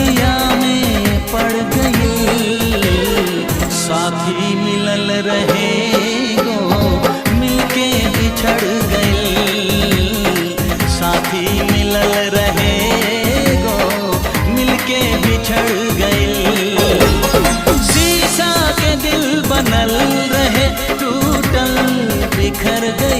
नदिया में पड़ गई। साथी मिलल रहे गो मिलके बिछड़ गई। साथी मिलल रहे गो मिलके बिछड़ गई। शीशा के दिल बनल रहे टूटल बिखर गई।